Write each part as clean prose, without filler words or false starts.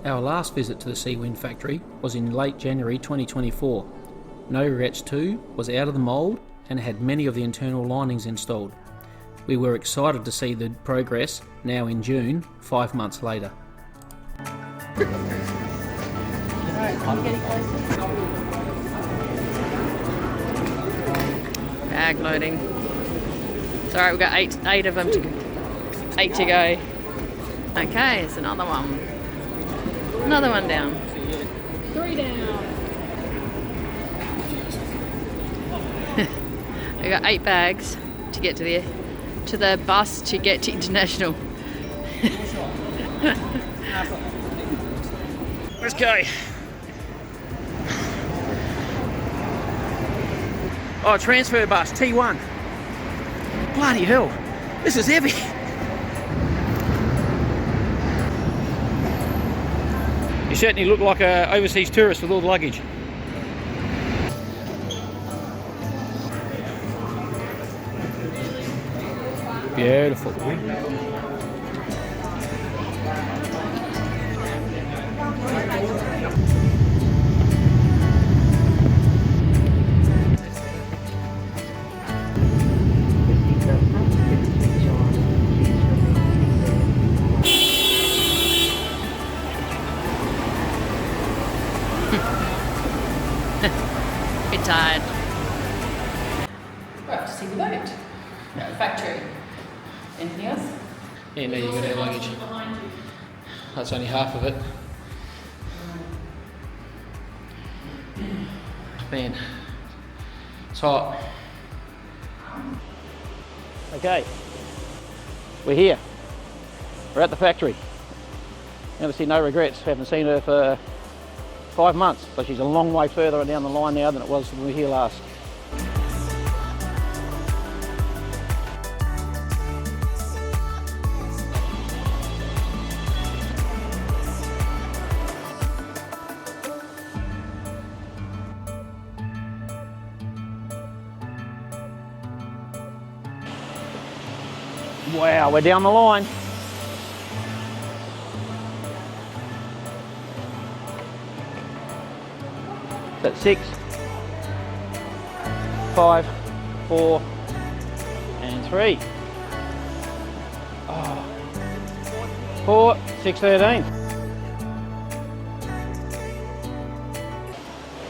Our last visit to the Seawind factory was in late January 2024. No Regrets 2 was out of the mould and had many of the internal linings installed. We were excited to see the progress now in June, 5 months later. Bag loading. It's alright, we've got eight of them to go. 8 to go. Okay, it's another one. Another one down. 3 down. We got 8 bags to get to the bus to get to international. Let's go. Oh, transfer bus, T1. Bloody hell, this is heavy. You certainly look like an overseas tourist with all the luggage. Beautiful. Bit tired. Right, to see the boat. Factory. Anything else? Yeah, no, you've got our luggage. That's only half of it. Man, it's hot. Okay, we're here. We're at the factory. Never see No Regrets. Haven't seen her for 5 months, so she's a long way further down the line now than it was when we were here last. Wow, we're down the line. That's 6, 5, 4, and 3. Oh. 4, 6, 13.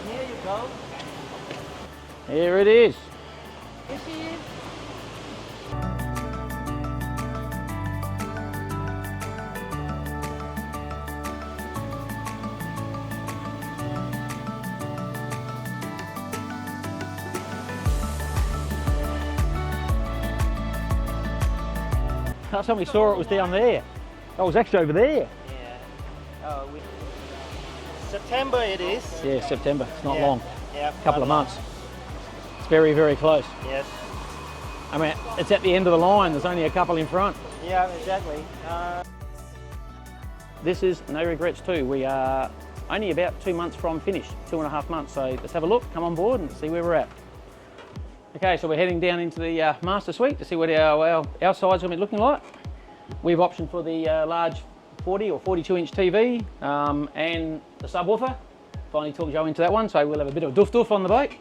Here you go. Here it is. Here she is. Last time we saw it was down there. Oh, it was actually over there. Yeah. September it is. Yeah, September. It's not Yeah. long. Yeah. Couple of months. It's very, very close. Yes. I mean, it's at the end of the line. There's only a couple in front. Yeah, exactly. This is No Regrets 2. We are only about 2 months from finish, 2.5 months. So let's have a look, come on board and see where we're at. Okay, so we're heading down into the master suite to see what our side's going to be looking like. We've optioned for the large 40 or 42 inch TV and the subwoofer. Finally talked Joe into that one, so we'll have a bit of a doof on the boat.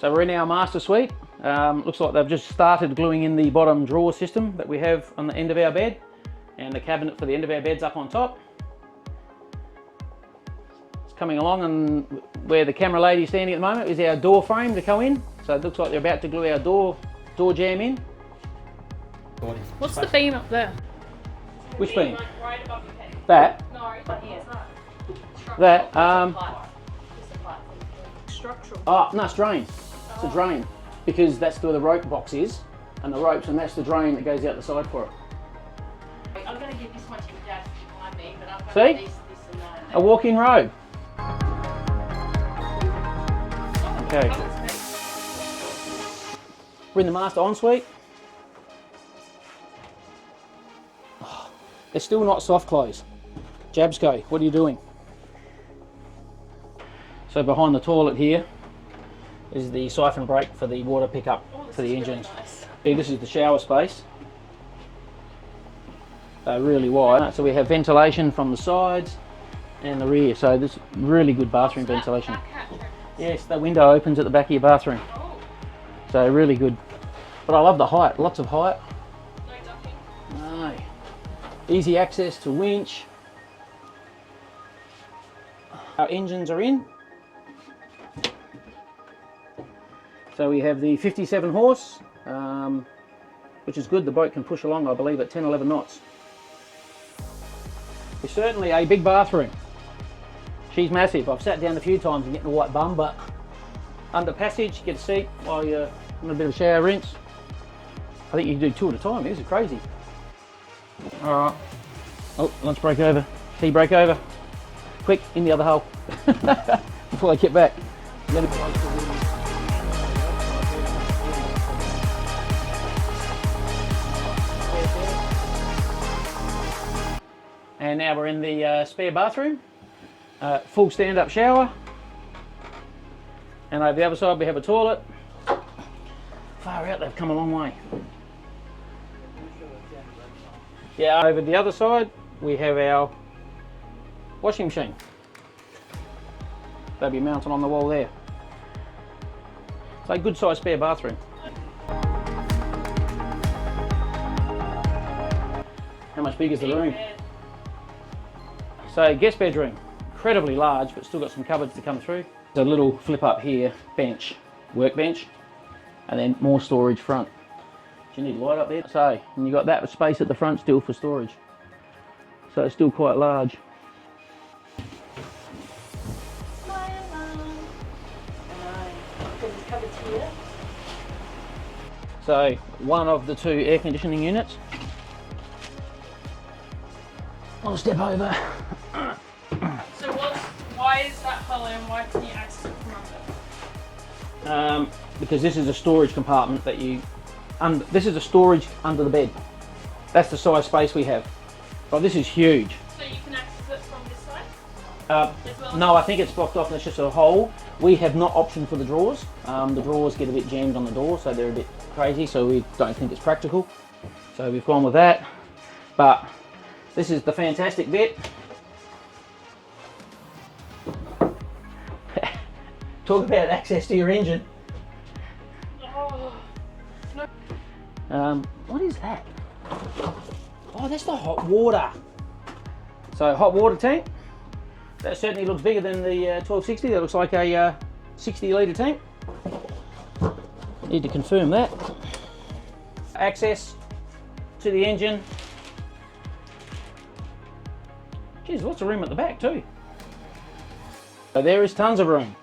So we're in our master suite. Looks like they've just started gluing in the bottom drawer system that we have on the end of our bed, and the cabinet for the end of our bed's up on top. Coming along, and where the camera lady's standing at the moment is our door frame to go in. So it looks like they're about to glue our door jamb in. What's the beam up there? Which beam? Like right above your head. That? No, but here. That? Structural. Oh, no, it's drain. It's a drain. Because that's where the rope box is, and the ropes, and that's the drain that goes out the side for it. I'm going to give this one to your dad behind me, but I've got See? this and that. A walk-in robe. Okay. We're in the master ensuite. Oh, it's still not soft close. Jabsco, what are you doing? So behind the toilet here, This is the siphon brake for the water pickup for the engines. Nice. This is the shower space. Really wide. So we have ventilation from the sides and the rear. So this is really good bathroom ventilation. Yes, the window opens at the back of your bathroom. So really good. But I love the height, lots of height. No ducking. No. Easy access to winch. Our engines are in. So we have the 57 horse, which is good. The boat can push along, I believe, at 10, 11 knots. It's certainly a big bathroom. She's massive. I've sat down a few times and getting a white bum, but under passage, get a seat while you're in a bit of a shower rinse. I think you can do 2 at a time. This is crazy. All right. Oh, lunch break over. Tea break over. Quick, in the other hole. Before they get back. And now we're in the spare bathroom. Full stand-up shower. And over the other side we have a toilet. Far out, they've come a long way. Yeah, over the other side we have our washing machine. They'll be mounted on the wall there. So a good sized spare bathroom. How much big is the room? So guest bedroom, incredibly large, but still got some cupboards to come through. There's a little flip up here, bench, workbench, and then more storage front. Do you need light up there? So, and you got that space at the front still for storage. So it's still quite large. So one of the 2 air conditioning units. I'll step over. So why is that hollow and why can you access it from under? Because this is a storage compartment that you, this is a storage under the bed. That's the size space we have. But this is huge. So you can access it from this side? As well? No, I think it's blocked off and it's just a hole. We have not optioned for the drawers. The drawers get a bit jammed on the door, so they're a bit crazy, so we don't think it's practical. So we've gone with that. But this is the fantastic bit. Talk about access to your engine. Oh, no. What is that? Oh, that's the hot water. So hot water tank. That certainly looks bigger than the 1260. That looks like a 60 litre tank. Need to confirm that. Access to the engine. Geez, lots of room at the back too. So there is tons of room.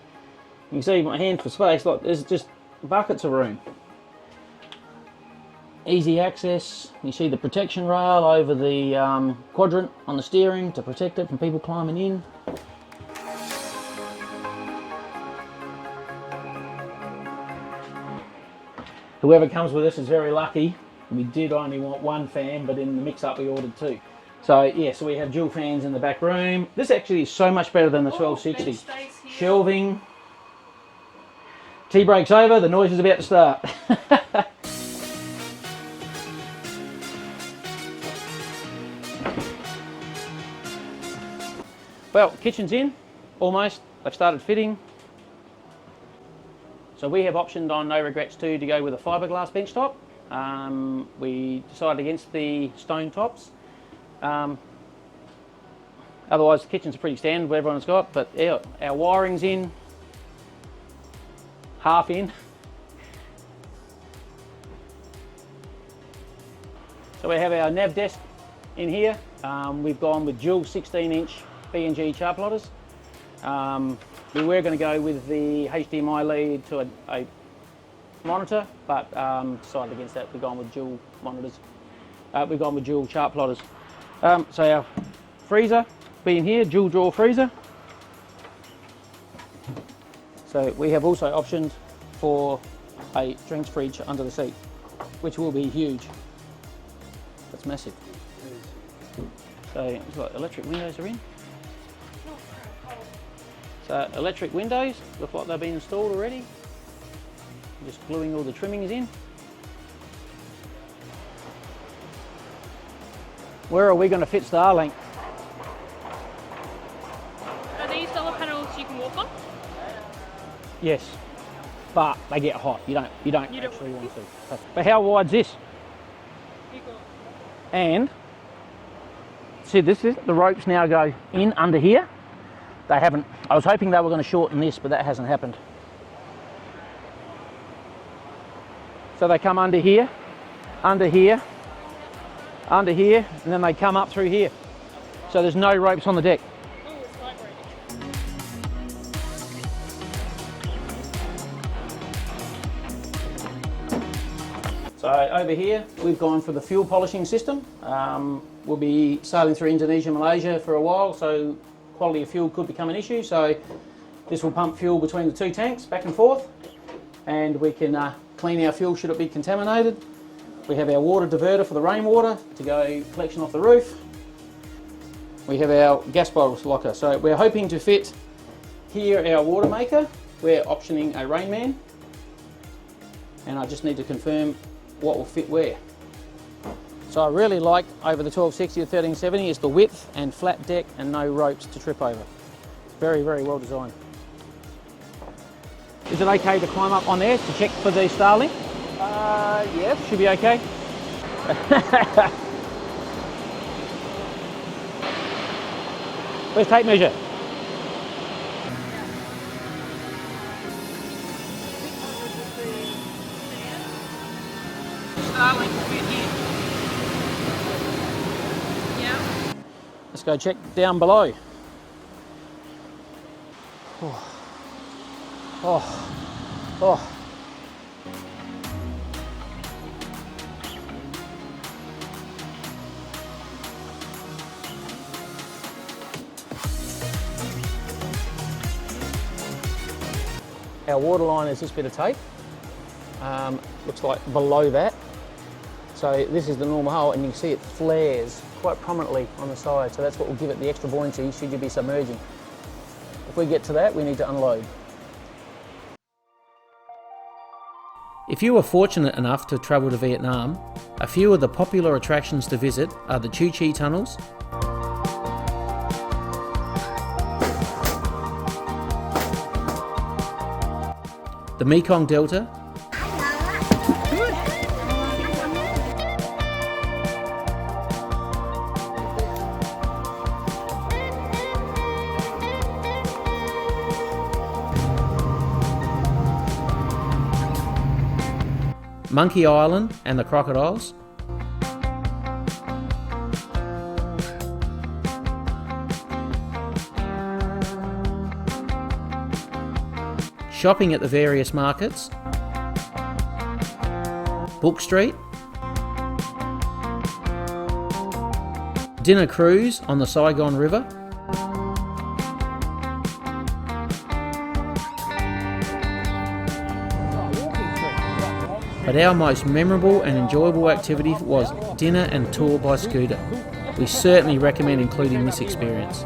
You can see my hand for space, like there's just buckets of room. Easy access. You see the protection rail over the quadrant on the steering to protect it from people climbing in. Whoever comes with us is very lucky. We did only want 1 fan, but in the mix-up we ordered 2. So yeah, so we have dual fans in the back room. This actually is so much better than the 1260. Shelving. Tea break's over, the noise is about to start. Well, kitchen's in, almost. They've started fitting. So we have optioned on No Regrets 2 to go with a fiberglass bench top. We decided against the stone tops. Otherwise the kitchen's pretty standard, what everyone's got, but our wiring's in, half in. So we have our nav desk in here. We've gone with dual 16-inch B&G chart plotters. We were going to go with the HDMI lead to a monitor, but decided against that. We've gone with dual monitors. We've gone with dual chart plotters. So our freezer being here, dual drawer freezer. So we have also optioned for a drinks fridge under the seat, which will be huge. That's massive. So it's like electric windows are in. So electric windows look like they've been installed already. Just gluing all the trimmings in. Where are we going to fit Starlink? Are these solar panels you can walk on? Yes, but they get hot. You don't actually want to. But how wide's this? And see, this is the ropes now go in under here. They haven't. I was hoping they were going to shorten this, but that hasn't happened. So they come under here, under here, under here, and then they come up through here. So there's no ropes on the deck. Oh, it's vibrating. So over here, we've gone for the fuel polishing system. We'll be sailing through Indonesia, Malaysia for a while, so quality of fuel could become an issue. So this will pump fuel between the two tanks, back and forth, and we can clean our fuel should it be contaminated. We have our water diverter for the rainwater to go collection off the roof. We have our gas bottle locker. So we're hoping to fit here our water maker. We're optioning a Rainman, and I just need to confirm what will fit where. So I really like over the 1260 or 1370 is the width and flat deck and no ropes to trip over. Very, very well designed. Is it okay to climb up on there to check for the Starlink? Yes. Should be okay. Where's tape measure? Starlink will be here. Yeah. Let's go check down below. Oh. Oh. Oh. Our water line is this bit of tape. Looks like below that. So this is the normal hole, and you can see it flares quite prominently on the side. So that's what will give it the extra buoyancy should you be submerging. If we get to that, we need to unload. If you are fortunate enough to travel to Vietnam, a few of the popular attractions to visit are the Ho Chi tunnels, the Mekong Delta, Monkey Island and the crocodiles, shopping at the various markets, Book Street, dinner cruise on the Saigon River, but our most memorable and enjoyable activity was dinner and tour by scooter. We certainly recommend including this experience.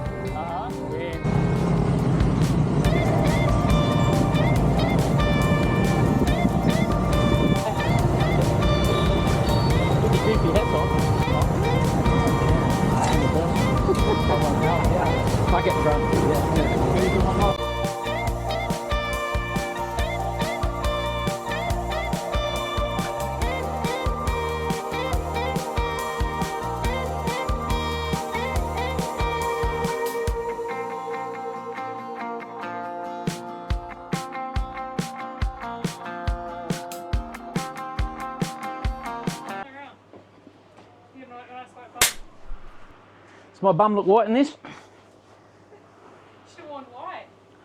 Does my bum look white in this?